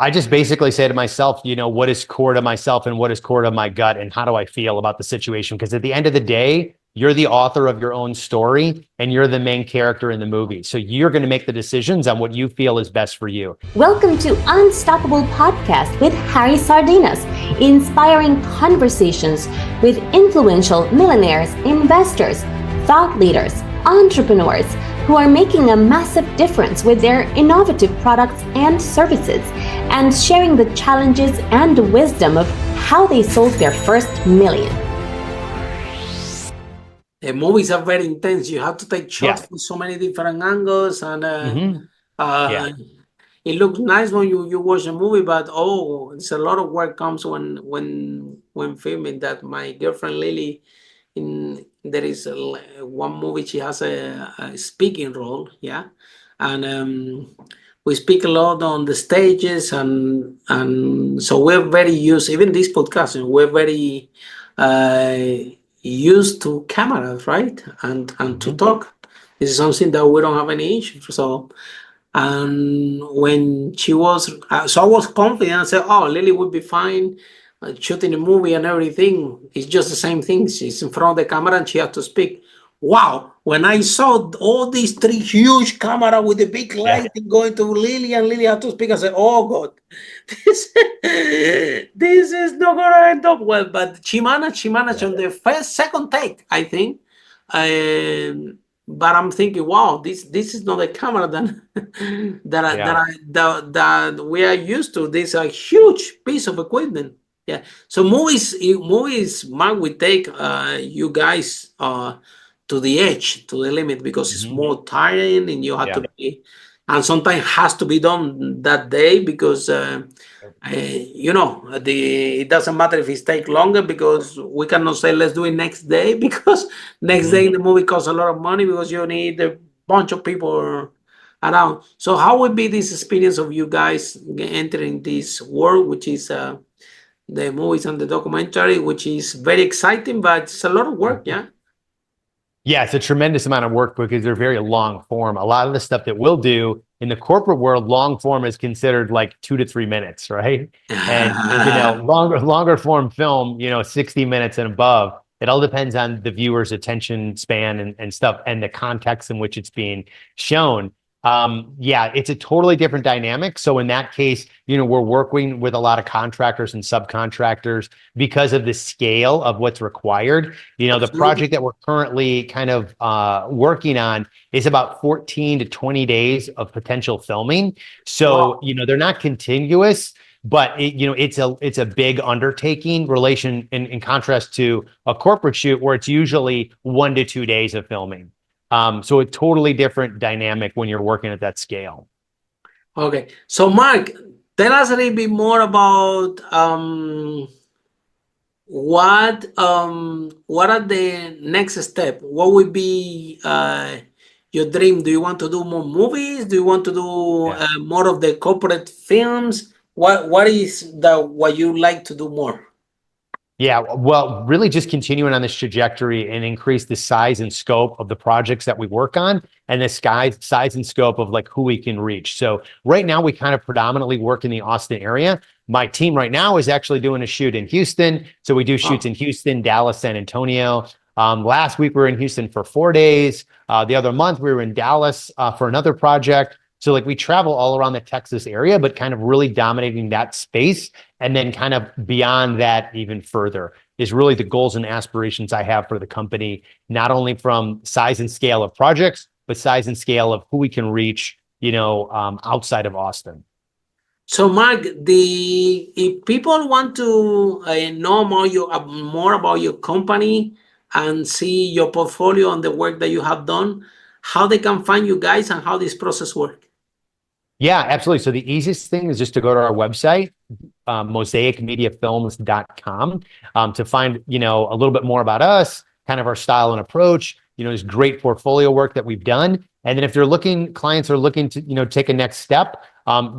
I just basically say to myself, what is core to myself and what is core to my gut and how do I feel about the situation? Because at the end of the day, you're the author of your own story and you're the main character in the movie. So you're going to make the decisions on what you feel is best for you. Welcome to Unstoppable Podcast with Harry Sardinas, inspiring conversations with influential millionaires, investors, thought leaders, entrepreneurs who are making a massive difference with their innovative products and services, and sharing the challenges and wisdom of how they sold their first million. The movies are very intense. You have to take shots from so many different angles, and it looks nice when you watch a movie, but it's a lot of work comes when filming that. My girlfriend Lily, there is one movie, she has a speaking role, and we speak a lot on the stages, and so we're very used, even this podcast, we're very used to cameras, right? And to talk. This is something that we don't have any issue. So, and when she was, so I was confident. I said, Lily would be fine shooting the movie and everything. It's just the same thing. She's in front of the camera and she has to speak. Wow. When I saw all these three huge cameras with the big lighting going to Lily and Lily had to speak, I said, oh God, this is not going to end up well. But she managed on the second take, I think. But I'm thinking, wow, this is not a camera that we are used to. This is a huge piece of equipment. Yeah. So movies, Mark, we take you guys to the edge, to the limit, because it's more tiring, and you have to be, and sometimes has to be done that day because it doesn't matter if it takes longer, because we cannot say let's do it next day, because next day the movie costs a lot of money because you need a bunch of people around. So how would be this experience of you guys entering this world, which is the movies and the documentary, which is very exciting, but it's a lot of work, Yeah, it's a tremendous amount of work because they're very long form. A lot of the stuff that we'll do in the corporate world, long form is considered like 2 to 3 minutes, right? And longer form film, 60 minutes and above. It all depends on the viewer's attention span and stuff, and the context in which it's being shown. It's a totally different dynamic. So in that case, we're working with a lot of contractors and subcontractors because of the scale of what's required. The project that we're currently kind of working on is about 14 to 20 days of potential filming. So, they're not contiguous, but it's a big undertaking in contrast to a corporate shoot where it's usually 1 to 2 days of filming. So a totally different dynamic when you're working at that scale. Okay. So Mark, tell us a little bit more about what are the next step? What would be your dream? Do you want to do more movies? Do you want to do more of the corporate films? What is what you like to do more? Yeah, well, really just continuing on this trajectory and increase the size and scope of the projects that we work on, and the size and scope of like who we can reach. So right now we kind of predominantly work in the Austin area. My team right now is actually doing a shoot in Houston. So we do shoots in Houston, Dallas, San Antonio. Last week we were in Houston for 4 days. The other month we were in Dallas for another project. So like we travel all around the Texas area, but kind of really dominating that space. And then kind of beyond that even further is really the goals and aspirations I have for the company, not only from size and scale of projects, but size and scale of who we can reach, outside of Austin. So Mark, if people want to know more about your company and see your portfolio and the work that you have done, how they can find you guys and how this process works? Yeah, absolutely. So the easiest thing is just to go to our website, mosaicmediafilms.com, to find, a little bit more about us, kind of our style and approach. There's great portfolio work that we've done. And then if clients are looking to, take a next step,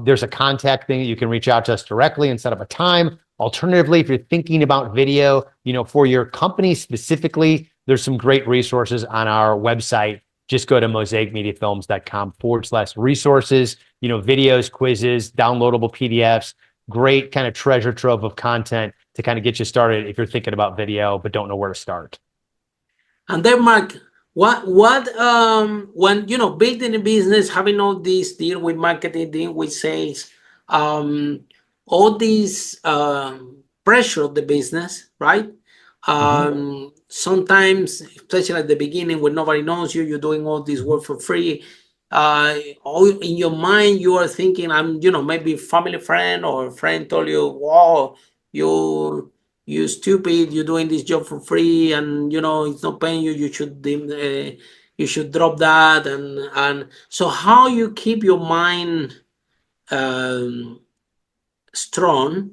there's a contact thing that you can reach out to us directly and set up a time. Alternatively, if you're thinking about video, for your company specifically, there's some great resources on our website just go to mosaicmediafilms.com/resources, videos, quizzes, downloadable PDFs, great kind of treasure trove of content to kind of get you started if you're thinking about video, but don't know where to start. And then, Mark, what when building a business, having all this, deal with marketing, deal with sales, all these pressure of the business, right? Sometimes, especially at the beginning when nobody knows you, you're doing all this work for free. All in your mind, you are thinking, maybe family friend or a friend told you, wow, you stupid, you're doing this job for free, and it's not paying you. You should drop that, and so how you keep your mind strong,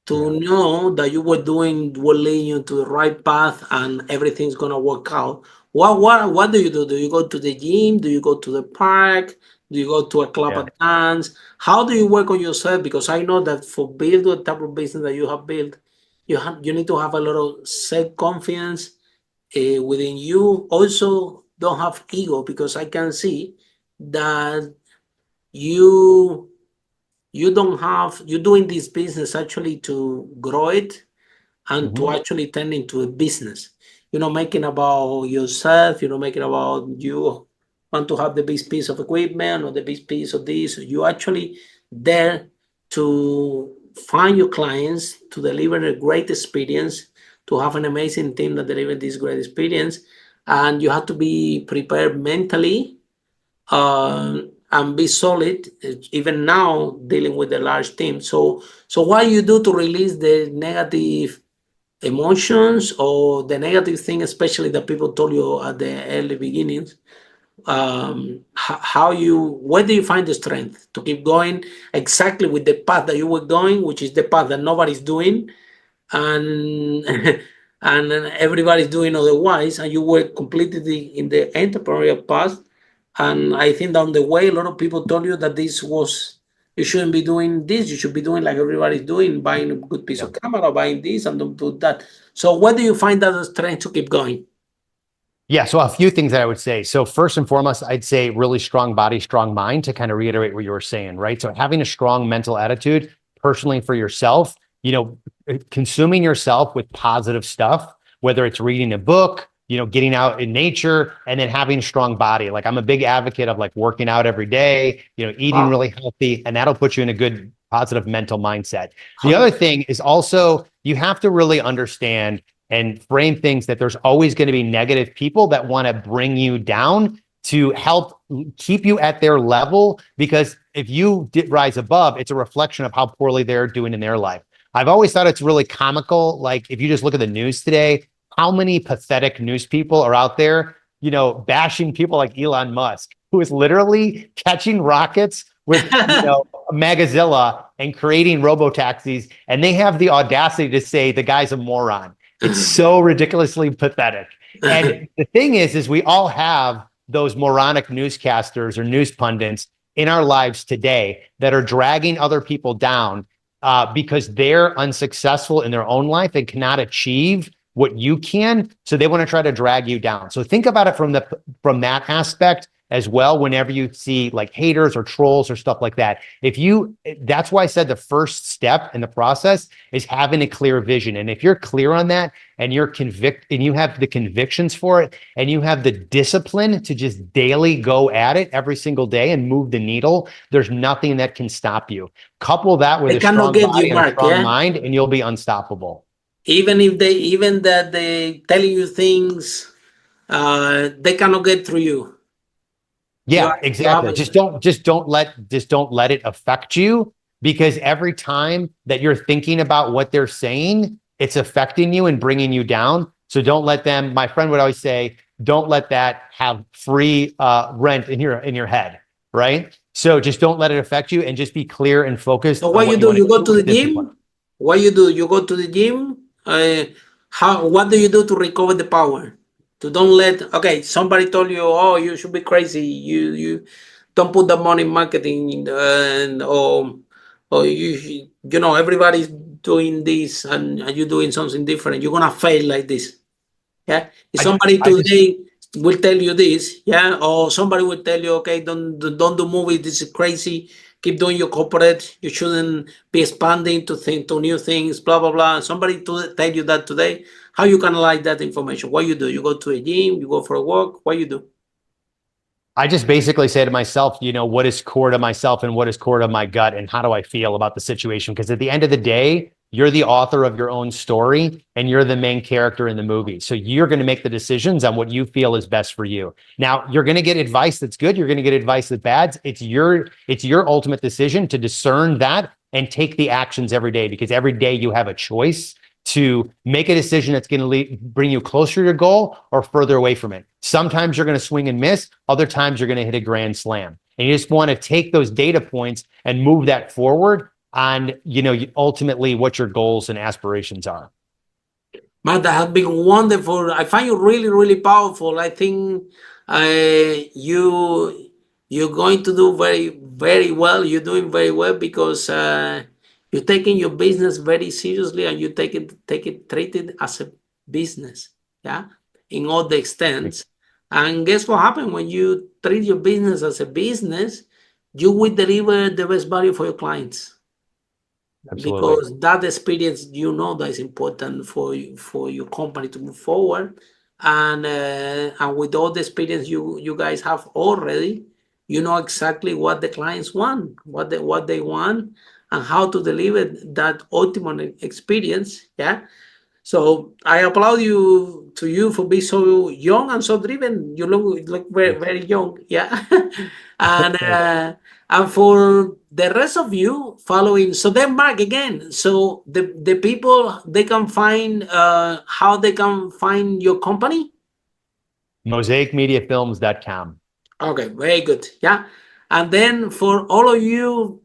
to know that you were leading you to the right path and everything's gonna work out. What do you do? Do you go to the gym? Do you go to the park? Do you go to a club at dance? How do you work on yourself? Because I know that for build the type of business that you have built, you need to have a lot of self-confidence within you. Also, don't have ego, because I can see that you're doing this business actually to grow it and to actually turn into a business. Making about yourself, making about you want to have the best piece of equipment or the best piece of this. You actually there to find your clients, to deliver a great experience, to have an amazing team that deliver this great experience. And you have to be prepared mentally and be solid, even now dealing with a large team. So what you do to release the negative emotions or the negative thing, especially that people told you at the early beginnings, where do you find the strength to keep going exactly with the path that you were going, which is the path that nobody's doing, and and everybody's doing otherwise, and you were completely in the entrepreneurial path. And I think down the way, a lot of people told you that you shouldn't be doing this. You should be doing like everybody's doing, buying a good piece of camera, buying this, and don't do that. So where do you find that strength to keep going? Yeah, so a few things that I would say. So first and foremost, I'd say really strong body, strong mind, to kind of reiterate what you were saying, right? So having a strong mental attitude personally for yourself, consuming yourself with positive stuff, whether it's reading a book, getting out in nature, and then having a strong body. Like, I'm a big advocate of like working out every day, eating really healthy, and that'll put you in a good, positive mental mindset. The other thing is also you have to really understand and frame things that there's always going to be negative people that want to bring you down to help keep you at their level, because if you rise above, it's a reflection of how poorly they're doing in their life. I've always thought it's really comical. Like, if you just look at the news today, how many pathetic news people are out there, bashing people like Elon Musk, who is literally catching rockets with, Magazilla and creating robo-taxis. And they have the audacity to say the guy's a moron. It's so ridiculously pathetic. And the thing is we all have those moronic newscasters or news pundits in our lives today that are dragging other people down because they're unsuccessful in their own life and cannot achieve what you can. So they want to try to drag you down. So think about it from that aspect as well, whenever you see like haters or trolls or stuff like that. That's why I said the first step in the process is having a clear vision. And if you're clear on that and you're and you have the convictions for it, and you have the discipline to just daily go at it every single day and move the needle, there's nothing that can stop you. Couple that with a strong body and a strong mind, and you'll be unstoppable. Even that they telling you things, they cannot get through you. Yeah, exactly. Just don't let it affect you, because every time that you're thinking about what they're saying, it's affecting you and bringing you down. So don't let them. My friend would always say, don't let that have free rent in your head, right? So just don't let it affect you, and just be clear and focused. So what you do? You go to the gym. What you do? You go to the gym. What do you do to recover the power? To don't let, somebody told you, oh, you should be crazy. You don't put the money in marketing, or everybody's doing this and you're doing something different. You're gonna fail like this. Yeah. If somebody today will tell you this, yeah, or somebody will tell you, okay, don't do movies. This is crazy. Keep doing your corporate. You shouldn't be expanding to new things. Blah blah blah. Somebody to tell you that today. How you analyze that information? What you do? You go to a gym. You go for a walk. What you do? I just basically say to myself, what is core to myself and what is core to my gut and how do I feel about the situation? Because at the end of the day, you're the author of your own story and you're the main character in the movie. So you're going to make the decisions on what you feel is best for you. Now, you're going to get advice that's good. You're going to get advice that's bad. It's your ultimate decision to discern that and take the actions every day, because every day you have a choice to make a decision that's going to bring you closer to your goal or further away from it. Sometimes you're going to swing and miss. Other times you're going to hit a grand slam. And you just want to take those data points and move that forward on, ultimately what your goals and aspirations are. Man, that has been wonderful. I find you really, really powerful. I think you're going to do very, very well. You're doing very well because you're taking your business very seriously and you treat it as a business, yeah, in all the extents. And guess what happens when you treat your business as a business? You will deliver the best value for your clients. Absolutely. Because that experience, that is important for your company to move forward, and with all the experience you guys have already, you know exactly what the clients want, what they want, and how to deliver that ultimate experience. Yeah. So I applaud you for being so young and so driven. You look very, very young. Yeah. And for the rest of you following, so then Mark again. So the people, they can find how they can find your company. MosaicMediaFilms.com. Okay, very good. Yeah. And then for all of you,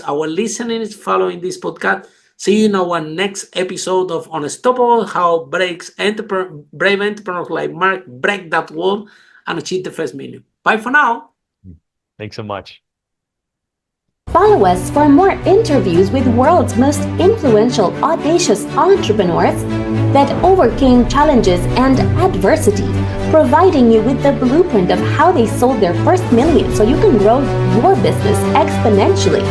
our listeners following this podcast, see you in our next episode of Unstoppable, how brave entrepreneurs like Mark break that wall and achieve the first million. Bye for now. Thanks so much. Follow us for more interviews with world's most influential, audacious entrepreneurs that overcame challenges and adversity, providing you with the blueprint of how they sold their first million so you can grow your business exponentially.